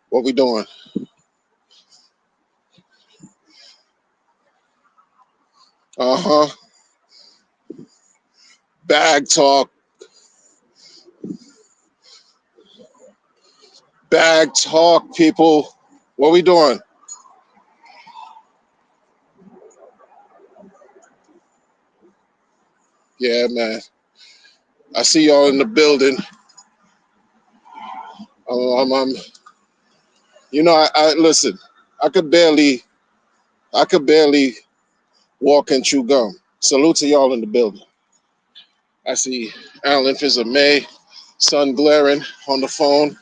What we doing? Uh-huh. Bag talk. Bag talk, people. What we doing? Yeah, man. I see y'all in the building. I'm I listen. I could barely, I could barely walk and chew gum. Salute to y'all in the building. I see Alan Fizzer May, sun glaring on the phone.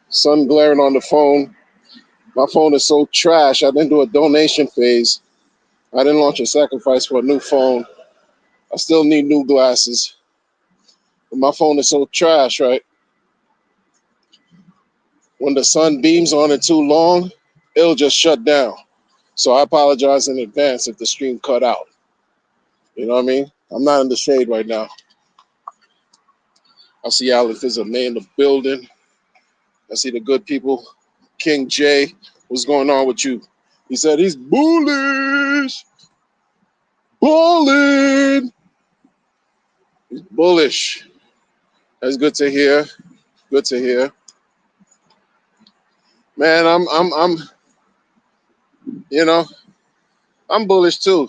Sun glaring on the phone. My phone is so trash. I didn't do a donation phase. I didn't launch a sacrifice for a new phone. I still need new glasses. But my phone is so trash, right? When the sun beams on it too long, it'll just shut down. So I apologize in advance if the stream cut out. You know what I mean? I'm not in the shade right now. I see Alan Fizzer May in the building. I see the good people. King J, what's going on with you? He said he's bullish. Bullied. He's bullish. That's good to hear. Good to hear. Man, you know, I'm bullish too.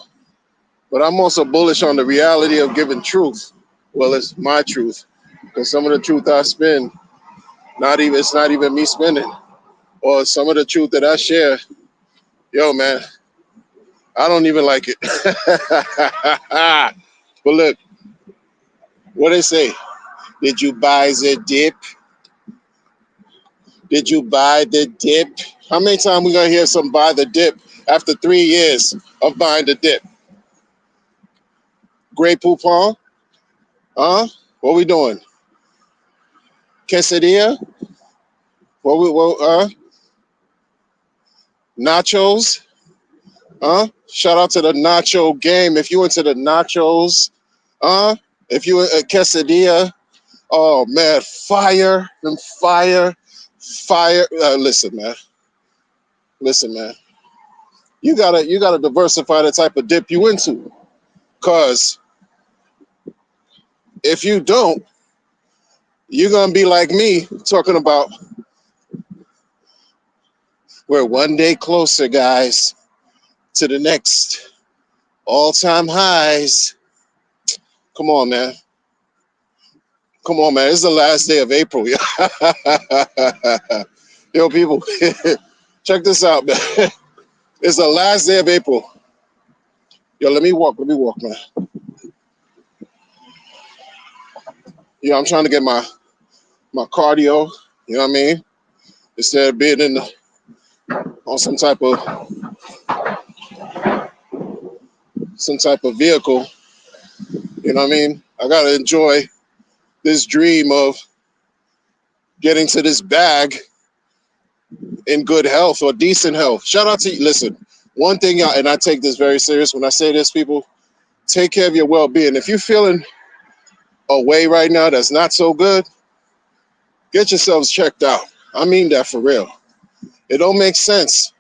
But I'm also bullish on the reality of giving truth. Well, it's my truth. Because some of the truth I spin, it's not even me spinning. Or some of the truth that I share, yo, man, I don't even like it. But look, what they say? Did you buy the dip? Did you buy the dip? How many times we gonna hear some buy the dip after 3 years of buying the dip? Grey Poupon? Huh? What we doing? Quesadilla? Nachos? Huh? Shout out to the nacho game. If you into the nachos, huh? If you a quesadilla, oh man, fire, them fire. Listen, man. Listen, man. You gotta diversify the type of dip you into. Cause if you don't, you're gonna be like me talking about we're one day closer, guys, to the next all-time highs. Come on, man. Come on, man. It's the last day of April. Yo, people, check this out, man. It's the last day of April. Yo, let me walk, man. Yo, I'm trying to get my cardio, you know what I mean? Instead of being on some type of vehicle, you know what I mean? I gotta enjoy this dream of getting to this bag in good health or decent health. Shout out to you. Listen, one thing, and I take this very serious when I say this, people, take care of your well-being. If you're feeling a way right now that's not so good, get yourselves checked out. I mean that for real. It don't make sense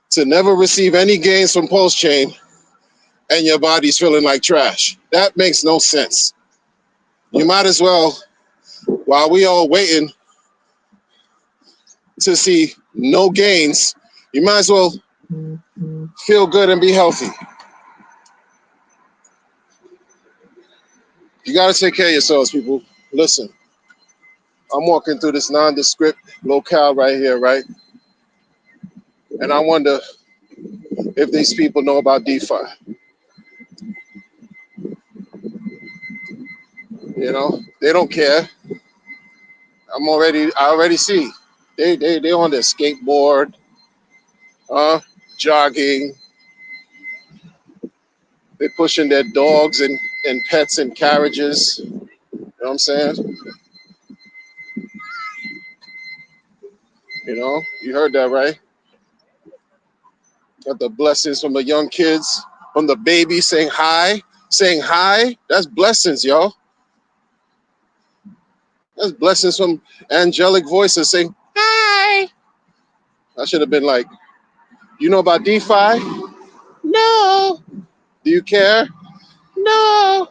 to never receive any gains from Pulse Chain and your body's feeling like trash. That makes no sense. You might as well, while we all waiting to see no gains, you might as well feel good and be healthy. You got to take care of yourselves, people. Listen, I'm walking through this nondescript locale right here, right? And I wonder if these people know about DeFi. You know, they don't care. I already see. They on their skateboard, jogging. They pushing their dogs and pets in carriages. You know what I'm saying? You know, you heard that right? Got the blessings from the young kids, from the baby saying hi, saying hi. That's blessings, yo. That's blessings from angelic voices saying hi. I should have been like, you know about DeFi? No. Do you care? No.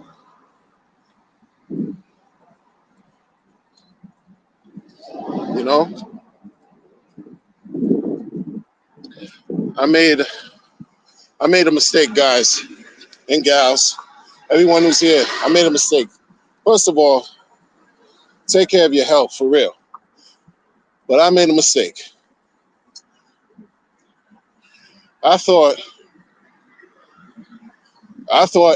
You know, I made I made a mistake, guys and gals. Everyone who's here, I made a mistake. First of all, take care of your health for real. But I made a mistake. I thought,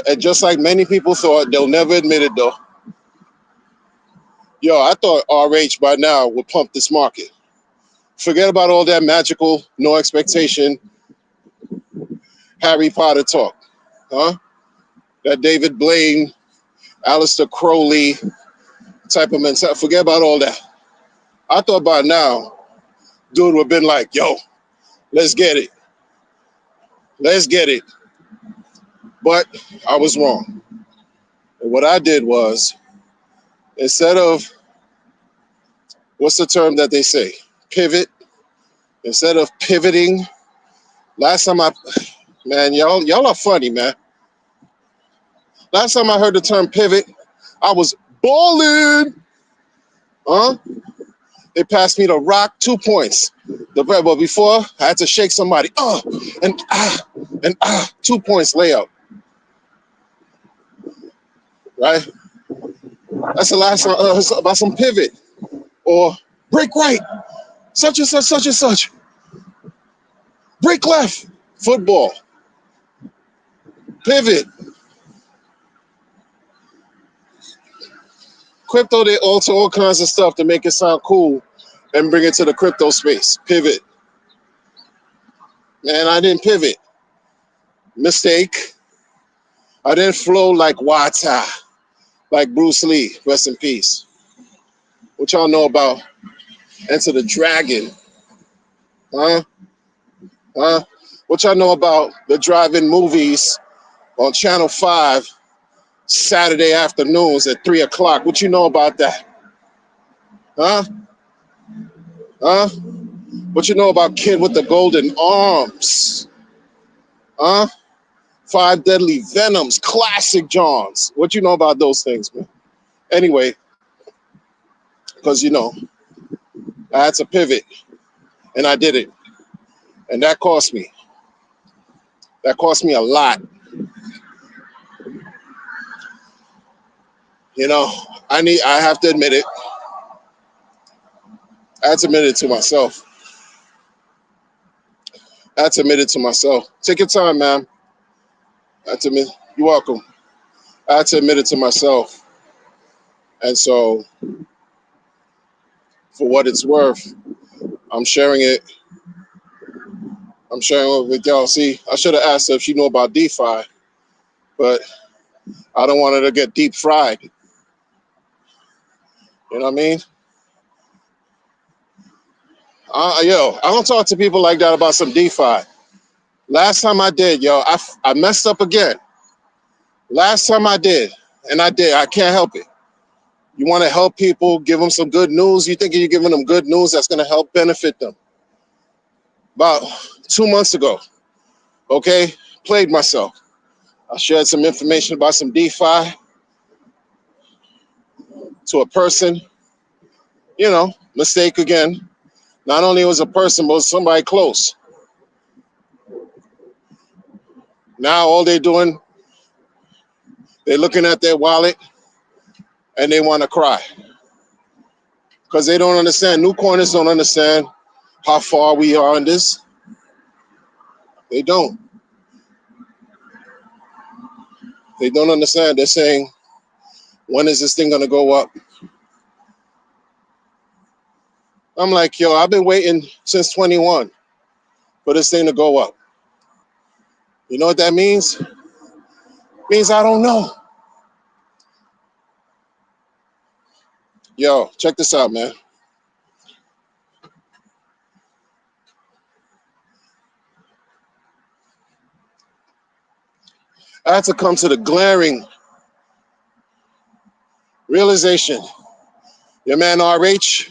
and just like many people thought, they'll never admit it though. Yo, I thought RH by now would pump this market. Forget about all that magical, no expectation, Harry Potter talk, huh? That David Blaine, Aleister Crowley type of mentality. Forget about all that. I thought by now, dude would have been like, yo, let's get it. Let's get it. But I was wrong. And what I did was, instead of, what's the term that they say? Pivot. Instead of pivoting, last time man, y'all are funny, man. Last time I heard the term pivot, I was balling. Huh? They passed me the rock, 2 points. But before, I had to shake somebody. And 2 points layup. Right? That's the last time about some pivot. Or break right, such and such, such and such. Break left, football. Pivot. Crypto, they alter all kinds of stuff to make it sound cool and bring it to the crypto space. Pivot. Man, I didn't pivot. Mistake. I didn't flow like water, like Bruce Lee. Rest in peace. What y'all know about Enter the Dragon? Huh? Huh? What y'all know about the drive-in movies on Channel 5 Saturday afternoons at 3 o'clock? What you know about that? Huh? Huh? What you know about Kid with the Golden Arms? Huh? Five Deadly Venoms, classic Johns. What you know about those things, man? Anyway, because I had to pivot, and I did it, and that cost me. That cost me a lot. I have to admit it. I had to admit it to myself. I had to admit it to myself. Take your time, man. I had to admit, you're welcome. I had to admit it to myself. And so, for what it's worth, I'm sharing it. I'm sharing it with y'all. See, I should have asked her if she knew about DeFi, but I don't want her to get deep fried. You know what I mean? I don't talk to people like that about some DeFi. Last time I did, I messed up again. Last time I did, and I did. I can't help it. You want to help people, give them some good news. You think you're giving them good news that's going to help benefit them. About 2 months ago, okay, played myself. I shared some information about some DeFi to a person, mistake again. Not only was a person, but somebody close. Now all they're doing, they're looking at their wallet and they want to cry because they don't understand. New corners don't understand how far we are in this. They don't. They don't understand. They're saying, when is this thing going to go up? I'm like, yo, I've been waiting since 21 for this thing to go up. You know what that means? It means I don't know. Yo, check this out, man. I had to come to the glaring realization. Your man RH,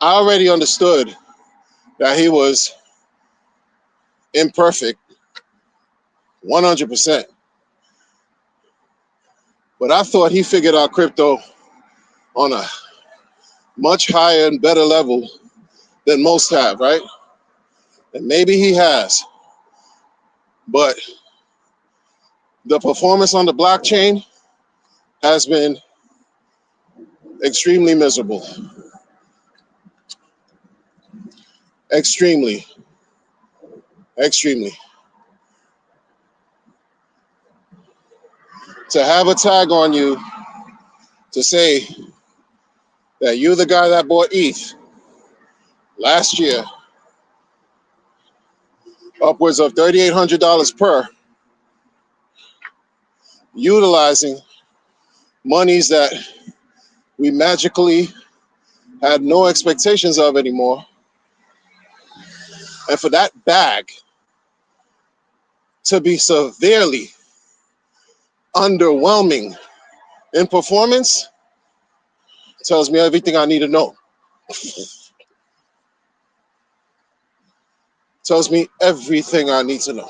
I already understood that he was imperfect 100%. But I thought he figured out crypto on a much higher and better level than most have, right? And maybe he has. But the performance on the blockchain has been extremely miserable. Extremely. Extremely. To have a tag on you to say that you're the guy that bought ETH last year, upwards of $3,800 per, utilizing monies that we magically had no expectations of anymore. And for that bag to be severely underwhelming in performance tells me everything I need to know. Tells me everything I need to know.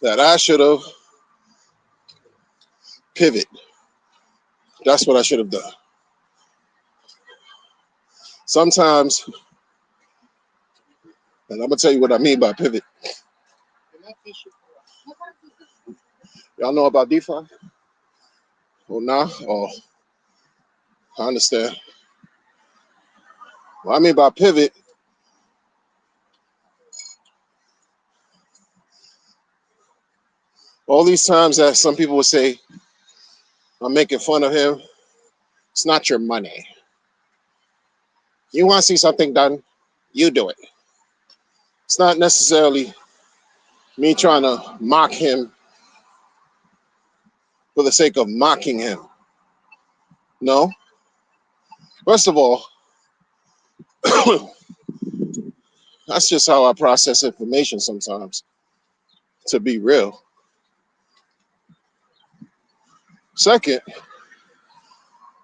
That I should have pivot. That's what I should have done. Sometimes, and I'm gonna tell you what I mean by pivot. Y'all know about DeFi? Well, nah. Oh, I understand. What I mean by pivot, all these times that some people would say, I'm making fun of him, it's not your money. You want to see something done, you do it. It's not necessarily me trying to mock him for the sake of mocking him. No. First of all, that's just how I process information sometimes, to be real. Second,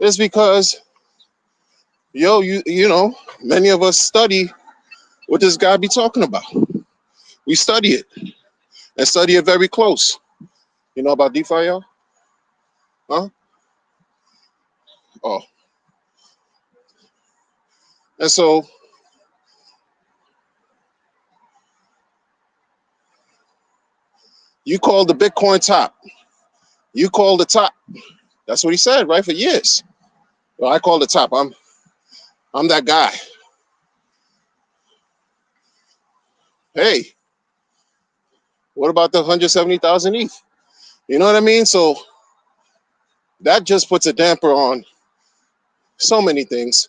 it's because, you know, many of us study what this guy be talking about. We study it and study it very close. You know about DeFi, y'all? Huh? Oh. And so you call the Bitcoin top. You call the top. That's what he said, right? For years. Well, I call the top. I'm that guy. Hey, what about the 170,000 ETH? You know what I mean? So that just puts a damper on so many things.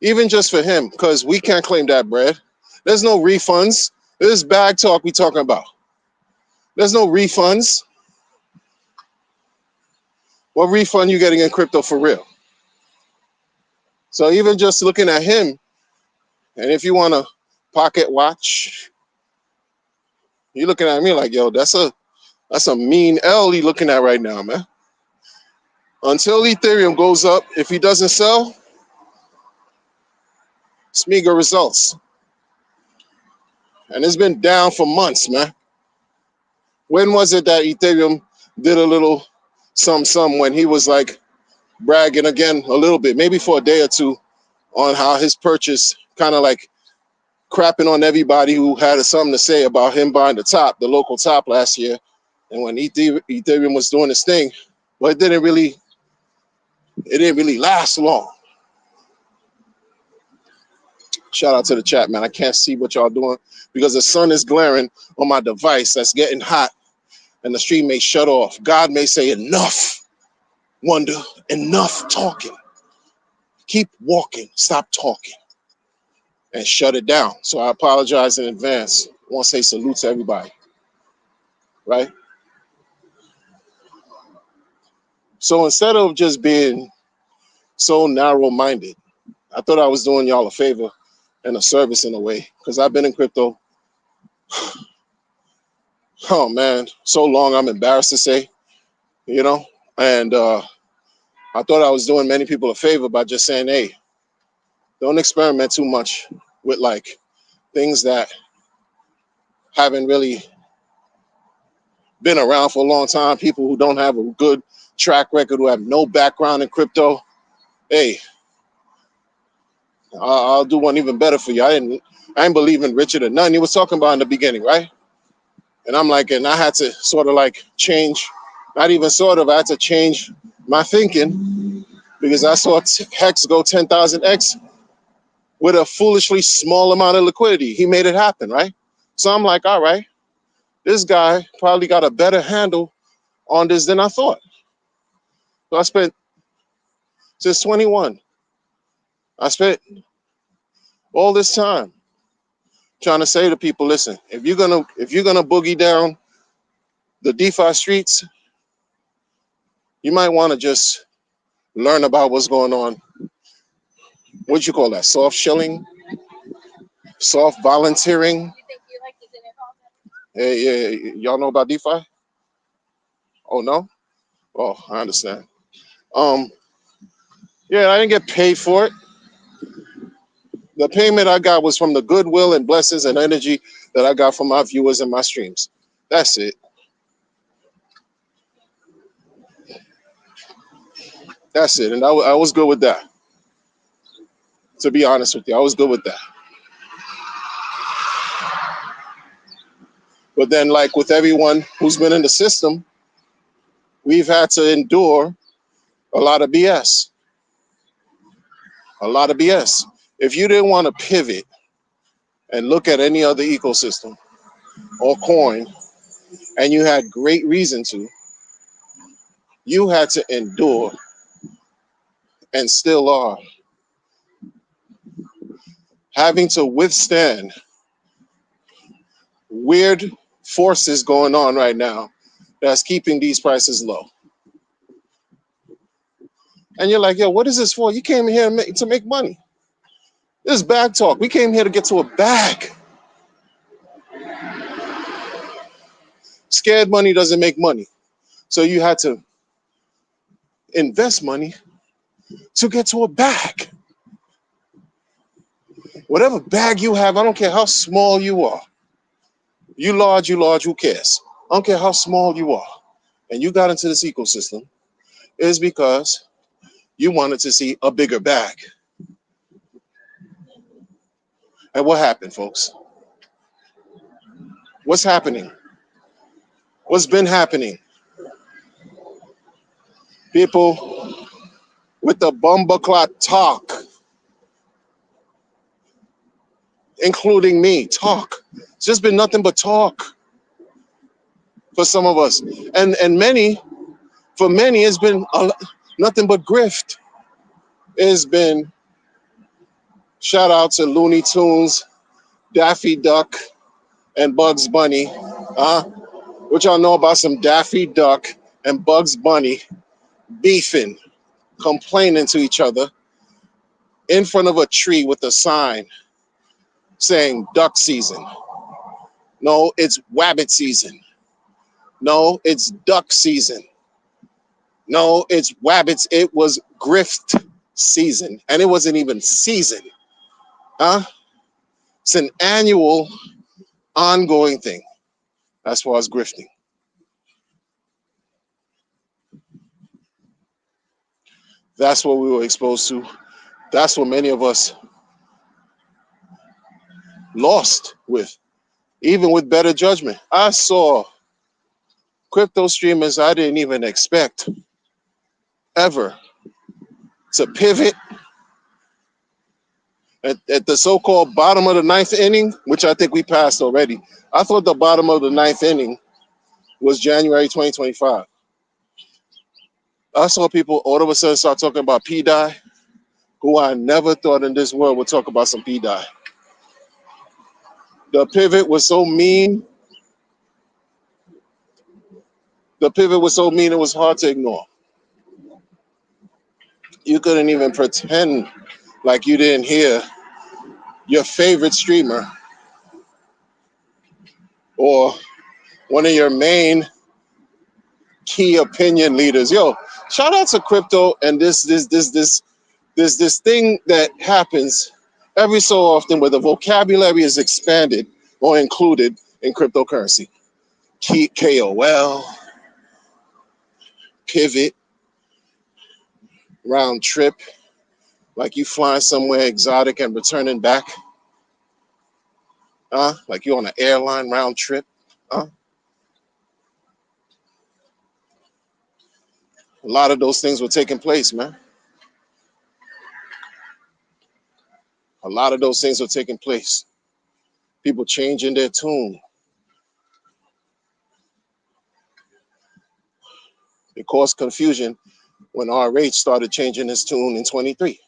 Even just for him, because we can't claim that bread. There's no refunds. This bag talk we talking about. There's no refunds. What refund you getting in crypto for real? So even just looking at him, and if you want to pocket watch, you're looking at me like, yo, that's a mean L he looking at right now, man. Until Ethereum goes up, if he doesn't sell, it's meager results. And it's been down for months, man. When was it that Ethereum did a little some when he was like bragging again a little bit, maybe for a day or two, on how his purchase kind of like crapping on everybody who had something to say about him buying the top, the local top last year. And when Ethereum was doing this thing, but it didn't really last long. Shout out to the chat, man. I can't see what y'all doing because the sun is glaring on my device that's getting hot and the stream may shut off. God may say enough. wonder, enough talking. Keep walking, stop talking, and shut it down. So I apologize in advance. I want to say salute to everybody, right? So instead of just being so narrow-minded, I thought I was doing y'all a favor and a service in a way, because I've been in crypto, oh man, so long I'm embarrassed to say, you know, and I thought I was doing many people a favor by just saying, hey, don't experiment too much with like things that haven't really been around for a long time, people who don't have a good track record, who have no background in crypto. Hey, I'll do one even better for you. I ain't believe in Richard or none. He was talking about in the beginning, right? And I'm like, and I had to sort of like change, not even sort of, I had to change my thinking because I saw Hex go 10,000x with a foolishly small amount of liquidity. He made it happen, right? So I'm like, all right, this guy probably got a better handle on this than I thought. So I spent, since 21, I spent all this time trying to say to people, listen, if you're gonna boogie down the DeFi streets, you might want to just learn about what's going on. What'd you call that? Soft shelling, soft volunteering. Hey, y'all know about DeFi? Oh no? Oh, I understand. Yeah, I didn't get paid for it. The payment I got was from the goodwill and blessings and energy that I got from my viewers and my streams. That's it. That's it. And I was good with that. To be honest with you, I was good with that. But then, like with everyone who's been in the system, we've had to endure a lot of BS. A lot of BS. If you didn't want to pivot and look at any other ecosystem or coin, and you had great reason to, you had to endure and still are having to withstand weird forces going on right now that's keeping these prices low. And you're like, yo, what is this for? You came here to make money. This is bag talk. We came here to get to a bag. Scared money doesn't make money. So you had to invest money to get to a bag. Whatever bag you have, I don't care how small you are. You large, who cares? I don't care how small you are. And you got into this ecosystem is because you wanted to see a bigger bag. And what happened, folks? What's happening? What's been happening? People with the bumbleclot talk, including me, talk. It's just been nothing but talk for some of us. And for many, it's been nothing but grift. It's been shout out to Looney Tunes, Daffy Duck, and Bugs Bunny. What y'all know about some Daffy Duck and Bugs Bunny beefing, complaining to each other in front of a tree with a sign saying duck season. No, it's wabbit season. No, it's duck season. No, it's wabbits. It was grift season, and it wasn't even season. It's an annual, ongoing thing as far as grifting. That's what we were exposed to. That's what many of us lost with, even with better judgment. I saw crypto streamers I didn't even expect ever to pivot at the so-called bottom of the ninth inning, which I think we passed already. I thought the bottom of the ninth inning was January 2025. I saw people all of a sudden start talking about P die, who I never thought in this world would talk about some P die. The pivot was so mean. The pivot was so mean it was hard to ignore. You couldn't even pretend like you didn't hear your favorite streamer or one of your main key opinion leaders. Yo, shout out to crypto and this thing that happens every so often where the vocabulary is expanded or included in cryptocurrency. KOL, pivot, round trip, like you flying somewhere exotic and returning back. Like you on an airline round trip. A lot of those things were taking place, man. A lot of those things were taking place. People changing their tune. It caused confusion when RH started changing his tune in 23.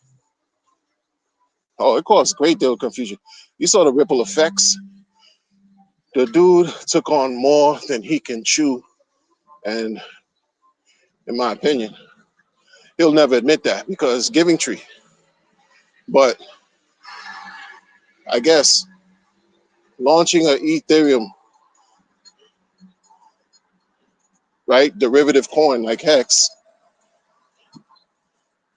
Oh, it caused a great deal of confusion. You saw the ripple effects. The dude took on more than he can chew. And in my opinion, he'll never admit that because giving tree. But I guess launching an Ethereum, right, derivative coin like Hex,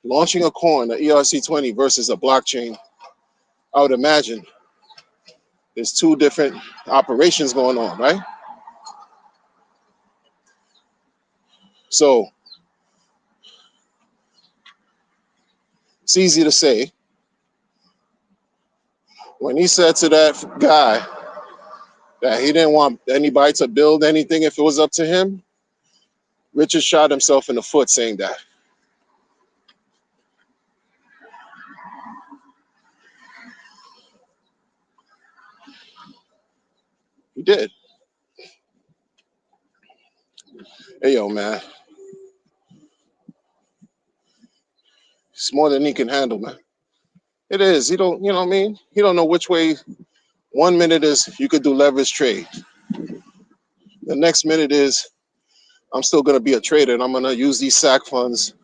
launching a coin, an ERC20 versus a blockchain, I would imagine there's two different operations going on, right? So it's easy to say. When he said to that guy that he didn't want anybody to build anything if it was up to him, Richard shot himself in the foot saying that. He did. Hey, yo, man. It's more than he can handle, man. It is. He don't, you know what I mean? He don't know which way. 1 minute is you could do leverage trade. The next minute is I'm still going to be a trader and I'm going to use these SAC funds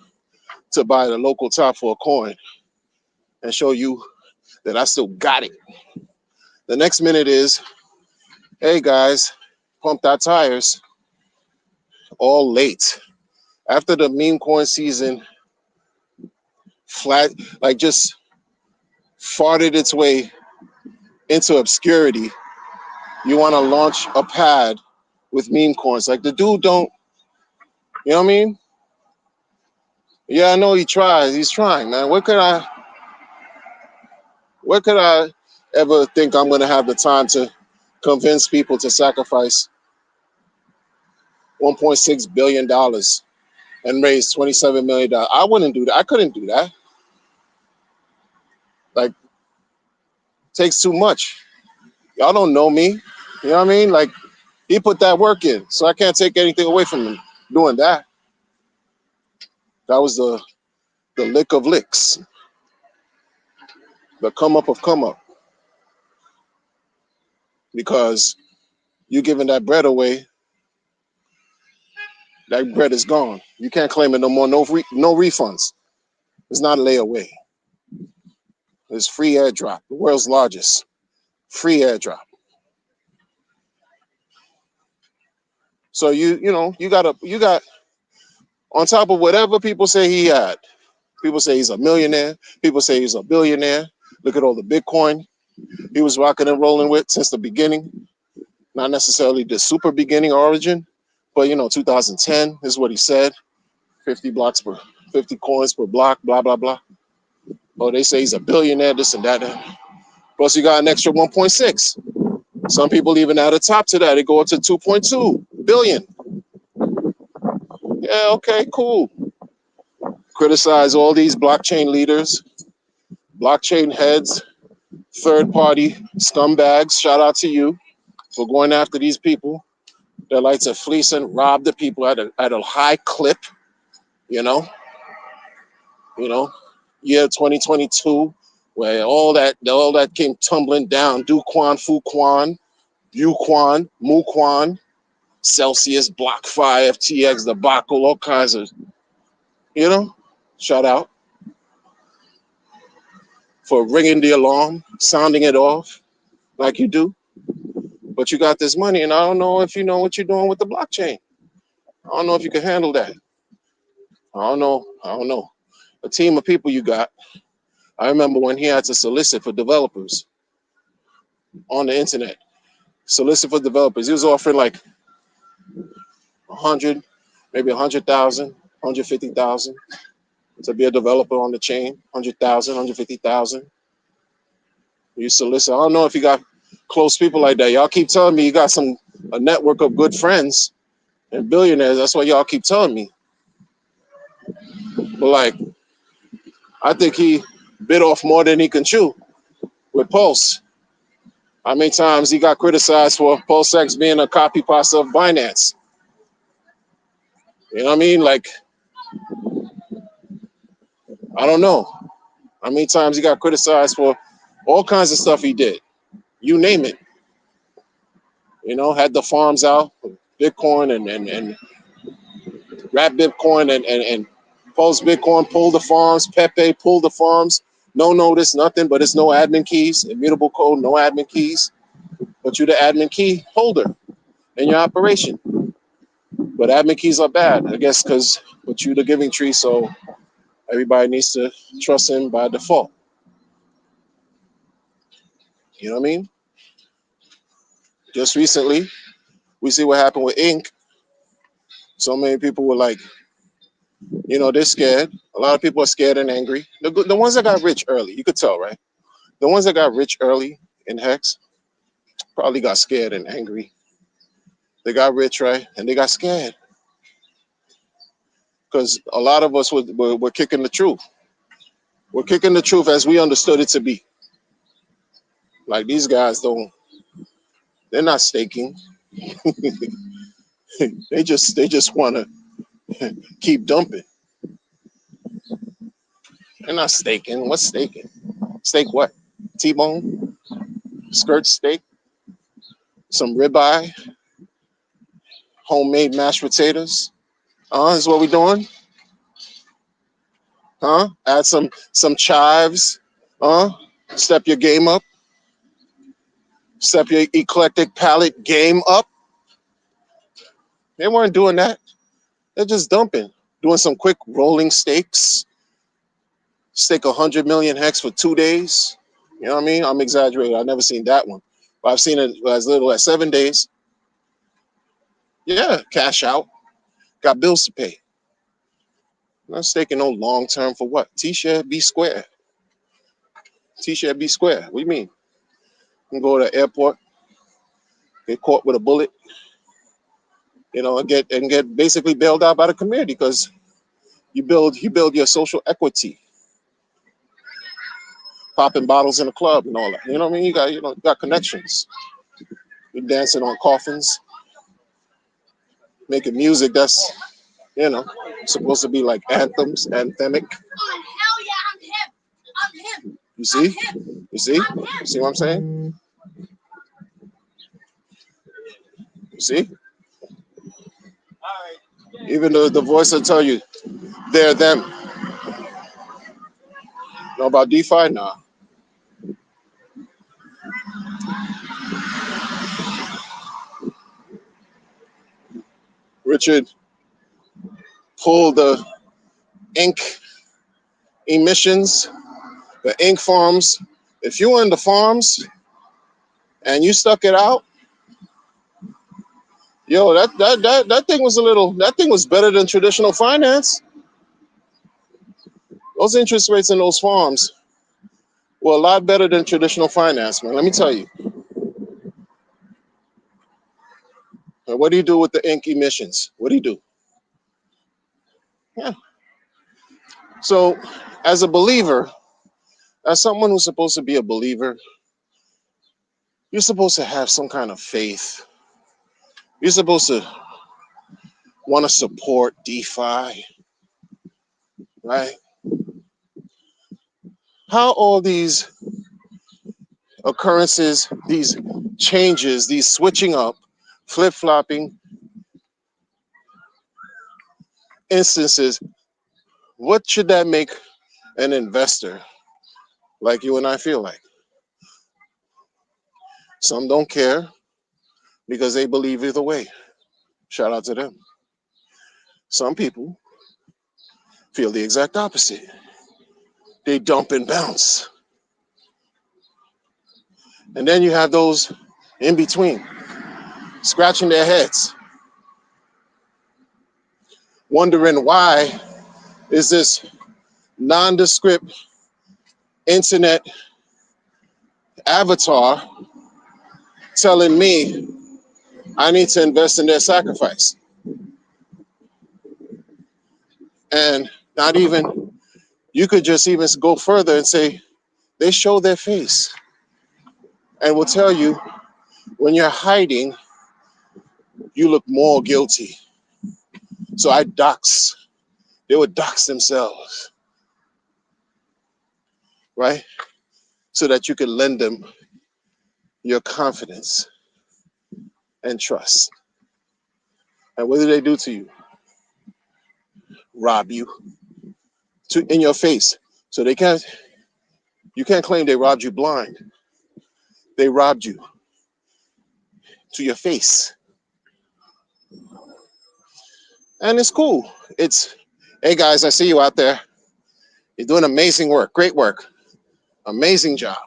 to buy the local top for a coin and show you that I still got it. The next minute is, hey guys, pump that tires. All late. After the meme coin season flat, like just farted its way into obscurity, you want to launch a pad with meme coins. Like the dude don't, you know what I mean? Yeah, I know he tries. He's trying, man. Where could I ever think I'm gonna have the time to convince people to sacrifice $1.6 billion and raise $27 million? I wouldn't do that. I couldn't do that. Like, takes too much. Y'all don't know me. You know what I mean? Like, he put that work in, so I can't take anything away from him doing that. That was the lick of licks, the come up of come up. Because you giving that bread away, that bread is gone. You can't claim it no more. No refunds. It's not a layaway. It's free airdrop, the world's largest free airdrop. So you got on top of whatever people say he had. People say he's a millionaire. People say he's a billionaire. Look at all the Bitcoin he was rocking and rolling with since the beginning. Not necessarily the super beginning origin, but 2010 is what he said. 50 coins per block, blah blah blah. Oh, they say he's a billionaire, this and that. Plus, you got an extra 1.6. Some people even add a top to that. They go up to 2.2 billion. Yeah, okay, cool. Criticize all these blockchain leaders, blockchain heads, third-party scumbags. Shout out to you for going after these people that like to fleece and rob the people at a high clip. You know, you know, year 2022, where all that came tumbling down. Do Quan, Fu Quan, Bu Quan, Mu Quan, Celsius, BlockFi, FTX, debacle, all kinds of, you know, shout out for ringing the alarm, sounding it off like you do. But you got this money, and I don't know if you know what you're doing with the blockchain. I don't know if you can handle that. I don't know. I don't know. A team of people you got. I remember when he had to solicit for developers on the internet. Solicit for developers. He was offering like 100, maybe 100,000, 150,000 to be a developer on the chain. 100,000, 150,000. You solicit. I don't know if you got close people like that. Y'all keep telling me you got a network of good friends and billionaires. That's what y'all keep telling me. But like, I think he bit off more than he can chew with Pulse. How many times he got criticized for PulseX being a copy pasta of Binance? You know what I mean? Like, I don't know. How many times he got criticized for all kinds of stuff he did? You name it. You know, had the farms out, Bitcoin and wrap Bitcoin and Pulse Bitcoin, pull the farms, Pepe, pull the farms. No notice, nothing, but it's no admin keys, immutable code, no admin keys. But you're the admin key holder in your operation. But admin keys are bad, I guess, because but you the giving tree, so everybody needs to trust him by default. You know what I mean? Just recently, we see what happened with Inc. So many people were like, they're scared. A lot of people are scared and angry. The ones that got rich early, you could tell, right? The ones that got rich early in Hex probably got scared and angry. They got rich, right? And they got scared because a lot of us were kicking the truth. We're kicking the truth as we understood it to be. Like these guys they're not staking. they just want to keep dumping. They're not staking. What's staking? Steak what? T-bone, skirt steak, some ribeye, homemade mashed potatoes. Is what we doing? Add some chives. Step your game up. Step your eclectic palate game up. They weren't doing that. They're just dumping. Doing some quick rolling steaks. Stake 100 million hex for 2 days. You know what I mean? I'm exaggerating. I've never seen that one. But I've seen it as little as 7 days. Yeah, cash out. Got bills to pay. I'm not staking no long term for what? T-share B square. T-share B square. What do you mean? You can go to the airport, get caught with a bullet, and get basically bailed out by the community because you build your social equity, popping bottles in a club and all that. You know what I mean? You got connections. You're dancing on coffins, making music that's supposed to be like anthems, anthemic. Hell yeah, I'm him. You see? You see? You see what I'm saying? You see? Even though the voice will tell you they're them. Know about DeFi? Nah. Richard pulled the ink emissions, the ink farms. If you were in the farms and you stuck it out, that thing was that thing was better than traditional finance. Those interest rates in those farms were a lot better than traditional finance, man. Let me tell you. And what do you do with the ink emissions? What do you do? Yeah. So, as a believer, as someone who's supposed to be a believer, you're supposed to have some kind of faith. You're supposed to want to support DeFi. right? How all these occurrences, these changes, these switching up, flip-flopping instances, what should that make an investor like you and I feel like? Some don't care because they believe either way. Shout out to them. Some people feel the exact opposite. They dump and bounce. And then you have those in between, scratching their heads, wondering why is this nondescript internet avatar telling me I need to invest in their sacrifice. And not even, you could just even go further and say they show their face and will tell you when you're hiding, you look more guilty. So they would dox themselves, right? So that you could lend them your confidence and trust. And what do they do to you? Rob you in your face. So you can't claim they robbed you blind. They robbed you to your face. And it's cool. Hey guys, I see you out there. You're doing amazing work, great work, amazing job.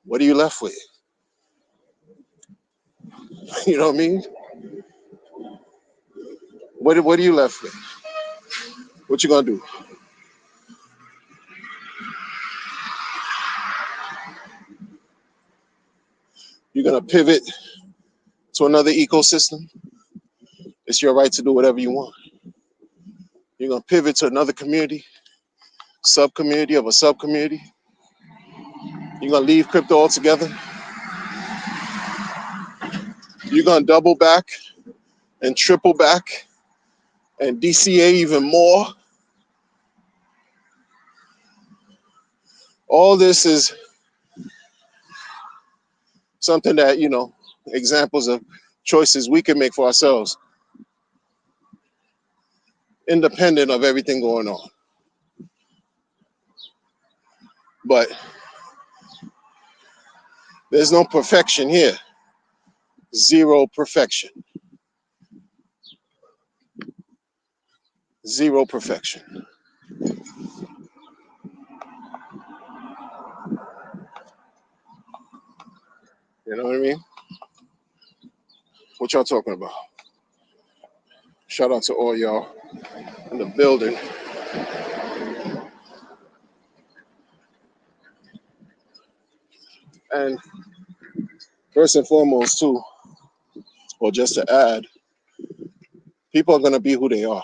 What are you left with? You know what I mean? What are you left with? What you gonna do? You're gonna pivot to another ecosystem? It's your right to do whatever you want. You're gonna pivot to another community, sub-community of a sub-community. You're gonna leave crypto altogether. You're gonna double back and triple back and DCA even more. All this is something that, examples of choices we can make for ourselves, independent of everything going on. But there's no perfection here. Zero perfection. Zero perfection. You know what I mean? What y'all talking about? Shout out to all y'all in the building. And first and foremost, too, or just to add, people are going to be who they are.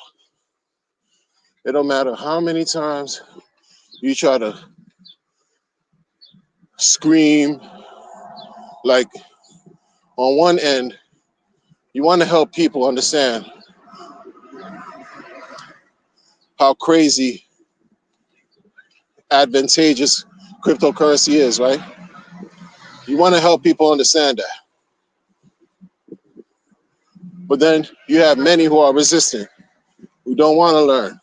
It don't matter how many times you try to scream. Like, on one end, you want to help people understand how crazy advantageous cryptocurrency is, right? You want to help people understand that. But then you have many who are resistant, who don't want to learn.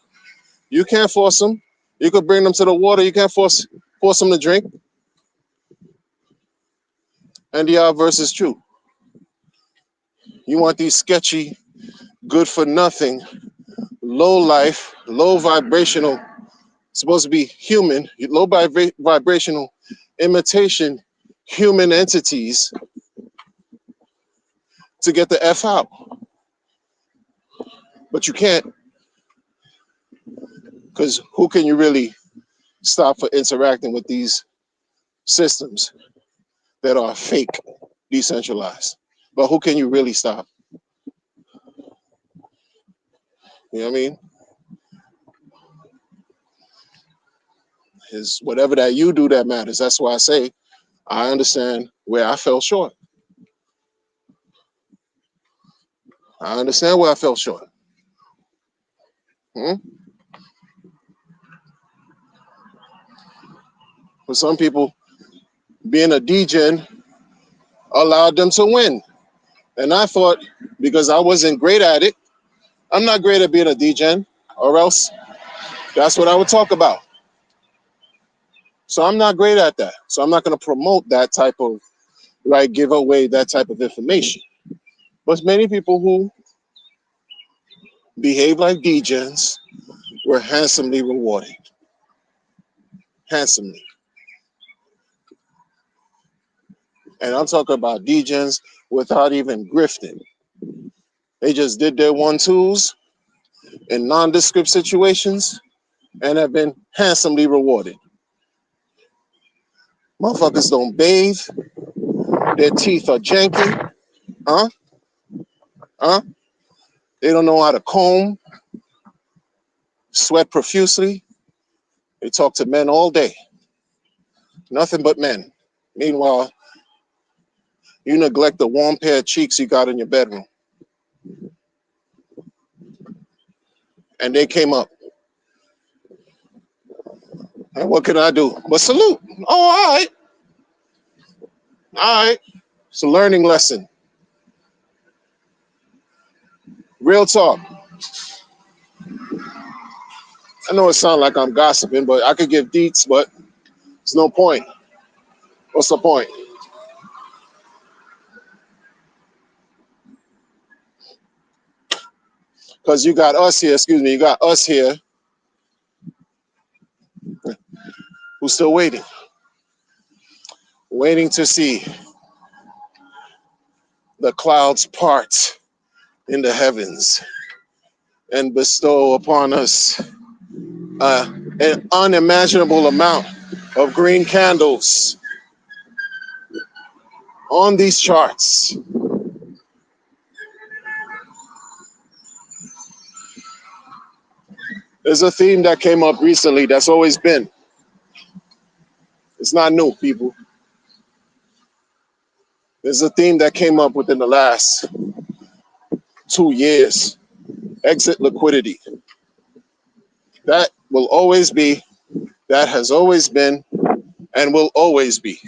You can't force them. You could bring them to the water. You can't force them to drink. And the obverse is true. You want these sketchy, good for nothing, low life, low vibrational, supposed to be human, low vibrational imitation human entities to get the F out. But you can't, because who can you really stop for interacting with these systems that are fake, decentralized? But who can you really stop? You know what I mean? Is whatever that you do that matters. That's why I say I understand where I fell short. I understand where I fell short. For some people, being a degen allowed them to win. And I thought, because I wasn't great at it, I'm not great at being a degen, or else that's what I would talk about. So I'm not great at that. So I'm not going to promote that type of, like, give away that type of information. But many people who behave like degens were handsomely rewarded. Handsomely. And I'm talking about degens without even grifting. They just did their one twos in nondescript situations and have been handsomely rewarded. Motherfuckers don't bathe. Their teeth are janky. Huh? Huh? They don't know how to comb, sweat profusely. They talk to men all day. Nothing but men. Meanwhile, you neglect the warm pair of cheeks you got in your bedroom. And they came up. And what can I do? But salute. Oh, all right. All right. It's a learning lesson. Real talk. I know it sounds like I'm gossiping, but I could give deets, but there's no point. What's the point? Because you got us here, you got us here who's still waiting. Waiting to see the clouds part in the heavens and bestow upon us an unimaginable amount of green candles on these charts. There's a theme that came up recently that's always been. It's not new, people. There's a theme that came up within the last 2 years. Exit liquidity. That will always be, that has always been, and will always be.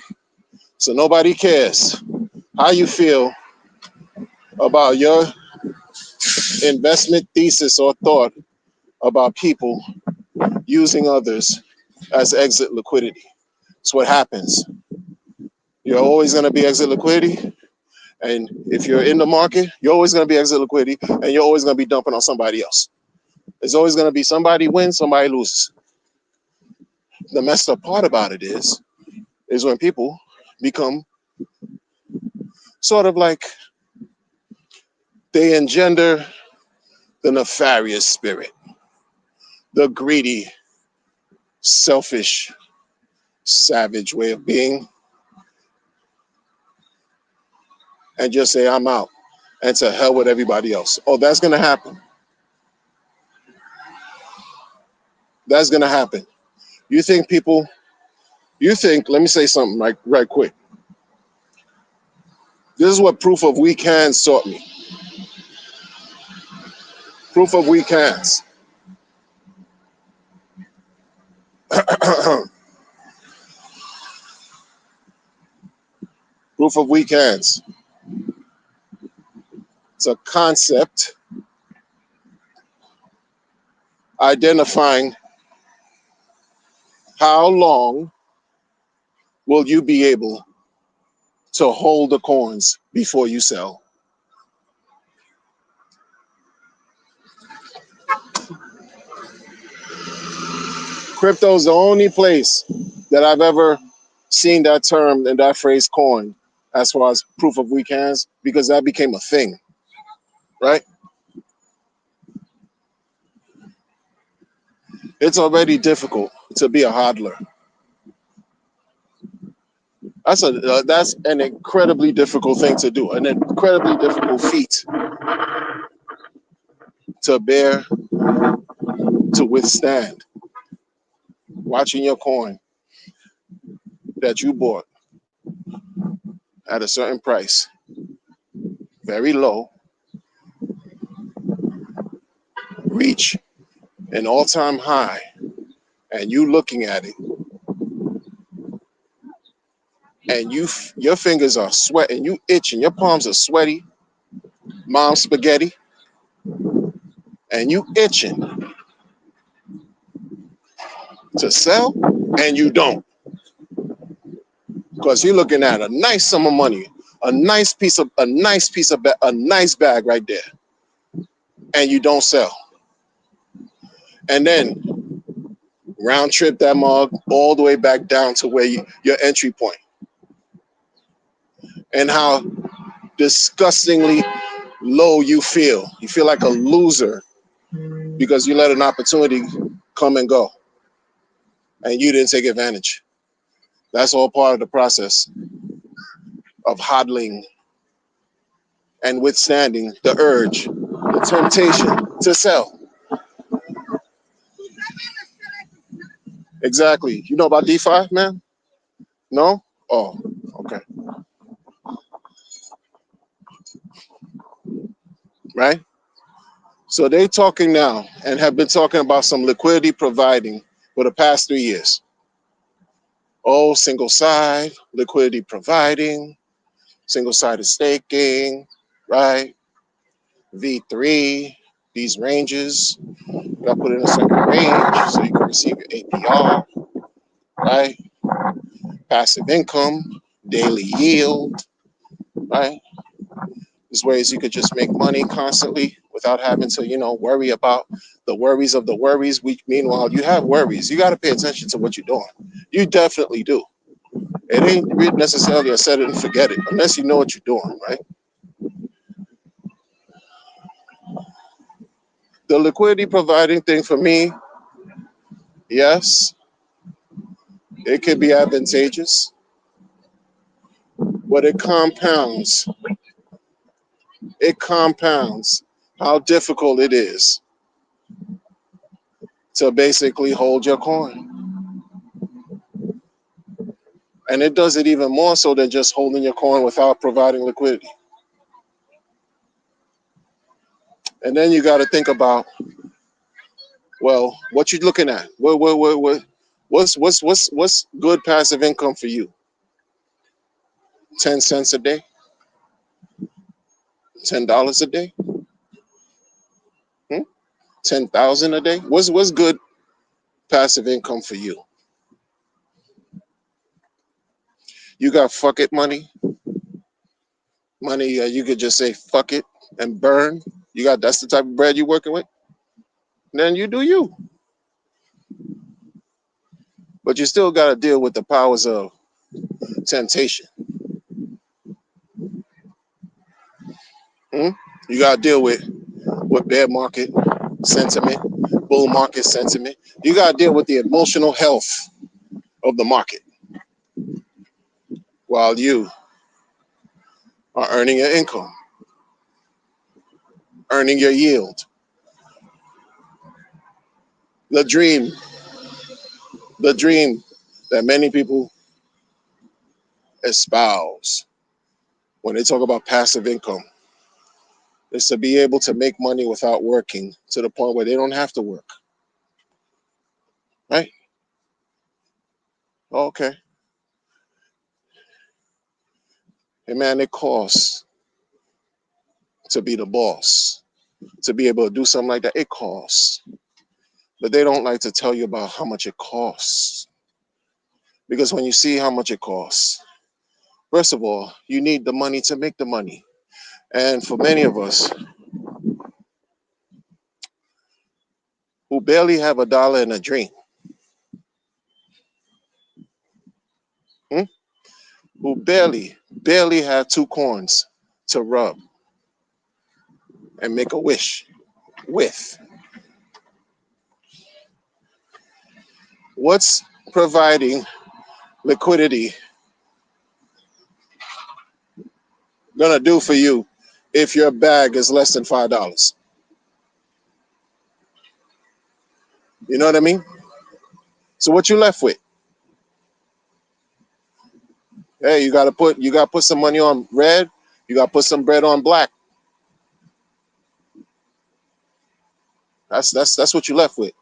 So nobody cares how you feel about your investment thesis or thought about people using others as exit liquidity. It's what happens. You're always going to be exit liquidity. And if you're in the market, you're always going to be exit liquidity, and you're always going to be dumping on somebody else. There's always going to be somebody wins, somebody loses. The messed up part about it is when people become sort of like they engender the nefarious spirit, the greedy, selfish, savage way of being, and just say, I'm out, and to hell with everybody else. Oh, that's going to happen. That's going to happen. You think, let me say something right quick. This is what proof of weak hands taught me. Proof of weak hands. Proof of weak hands. It's a concept identifying how long will you be able to hold the coins before you sell. Crypto is the only place that I've ever seen that term and that phrase coined as far as proof of weak hands, because that became a thing, right? It's already difficult to be a hodler. That's an incredibly difficult thing to do, an incredibly difficult feat to bear, to withstand. Watching your coin that you bought at a certain price, very low, reach an all-time high, and you looking at it and your fingers are sweating, you itching, your palms are sweaty, mom spaghetti, and you itching to sell, and you don't, because you're looking at a nice sum of money, a nice bag right there, and you don't sell. And then round trip that mug all the way back down to where your entry point, and how disgustingly low you feel. You feel like a loser because you let an opportunity come and go and you didn't take advantage. That's all part of the process of hodling and withstanding the urge, the temptation to sell. Exactly. You know about DeFi, man? No? Oh, okay. Right? So they talking now and have been talking about some liquidity providing for the past 3 years. Oh, single side, liquidity providing, single sided staking, right? V3, these ranges. You got to put in a certain range so you can receive your APR, right? Passive income, daily yield, right? There's ways you could just make money constantly without having to, worry about the worries of the worries. Meanwhile, you have worries. You got to pay attention to what you're doing. You definitely do. It ain't necessarily a set it and forget it unless you know what you're doing, right? The liquidity providing thing for me, yes, it can be advantageous, but it compounds. It compounds how difficult it is to basically hold your coin. And it does it even more so than just holding your coin without providing liquidity. And then you got to think about, well, what you're looking at. What's good passive income for you? 10 cents a day? $10 a day? 10,000 a day? What's good passive income for you? You got fuck it money? Money you could just say fuck it and burn? That's the type of bread you're working with? Then you do you. But you still got to deal with the powers of temptation. You got to deal with bear market sentiment, bull market sentiment. You got to deal with the emotional health of the market while you are earning your income, earning your yield. The dream that many people espouse when they talk about passive income is to be able to make money without working to the point where they don't have to work. Right? Okay. Hey man, it costs to be the boss. To be able to do something like that, it costs. But they don't like to tell you about how much it costs. Because when you see how much it costs, first of all, you need the money to make the money. And for many of us who barely have a dollar in a dream, who barely have 2 corns to rub and make a wish with, what's providing liquidity gonna do for you if your bag is less than $5? You know what I mean? So what you left with? Hey, you gotta put some money on red, you gotta put some bread on black. That's what you left with.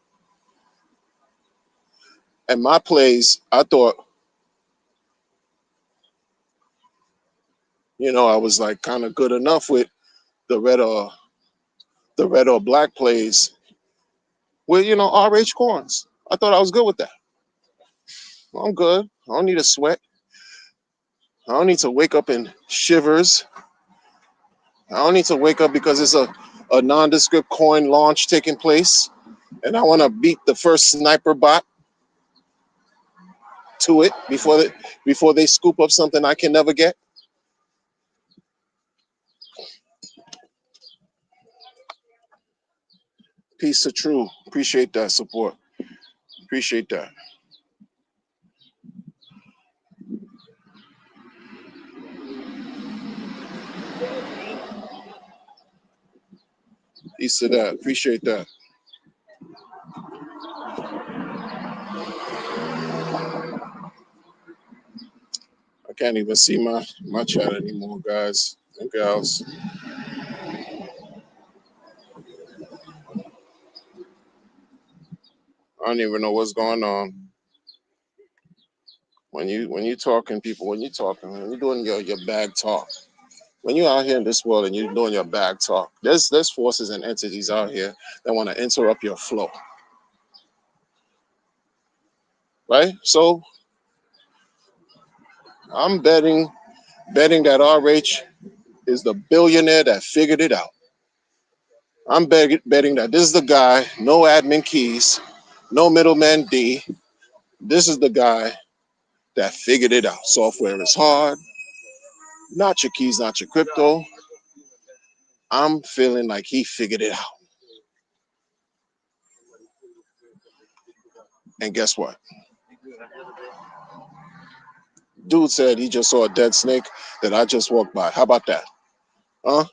And my plays, I thought I was like kind of good enough with the red or black plays with RH corns. I thought I was good with that. I'm good. I don't need a sweat. I don't need to wake up in shivers. I don't need to wake up because it's a nondescript coin launch taking place, and I want to beat the first sniper bot to it before they scoop up something I can never get. Peace to true. Appreciate that support. Appreciate that. Peace to that. Appreciate that. I can't even see my chat anymore, guys and gals. I don't even know what's going on. When you talking, people, when you're doing your bag talk, when you're out here in this world and you're doing your bag talk, there's forces and entities out here that want to interrupt your flow, right? So I'm betting that RH is the billionaire that figured it out. I'm betting that this is the guy, no admin keys, no middleman D. This is the guy that figured it out. Software is hard, not your keys, not your crypto. I'm feeling like he figured it out. And guess what? Dude said he just saw a dead snake that I just walked by. How about that? Huh?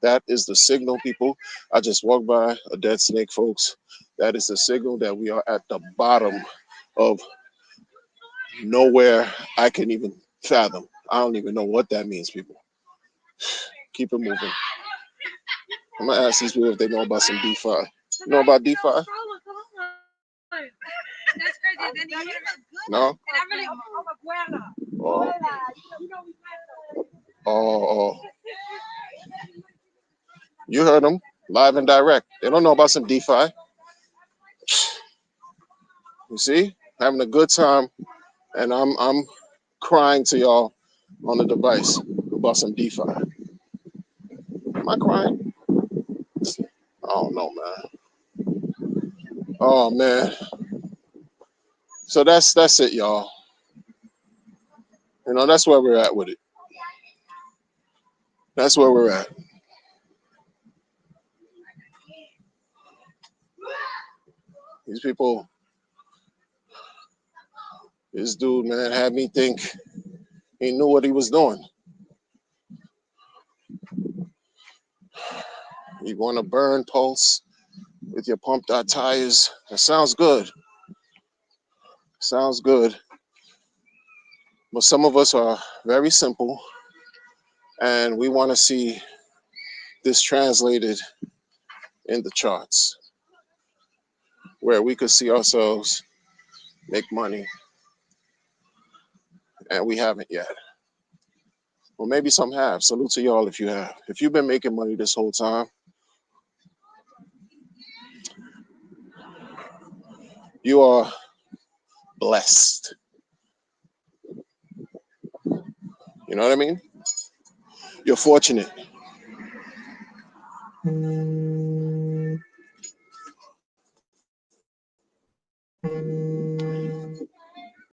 That is the signal, people. I just walked by a dead snake, folks. That is the signal that we are at the bottom of nowhere I can even fathom. I don't even know what that means, people. Keep it moving. I'm gonna ask these people if they know about some DeFi. You know about DeFi? No? Oh. Oh. You heard them live and direct. They don't know about some DeFi. You see? Having a good time, and I'm crying to y'all on the device about some DeFi. Am I crying? I don't know, man. Oh man. So that's it, y'all. That's where we're at with it. That's where we're at. These people, this dude, man, had me think he knew what he was doing. You want to burn pulse with your pumped out tires? That sounds good. Sounds good. But some of us are very simple, and we want to see this translated in the charts where we could see ourselves make money, and we haven't yet. Well, maybe some have. Salute to y'all if you have. If you've been making money this whole time, you are blessed. You know what I mean? You're fortunate.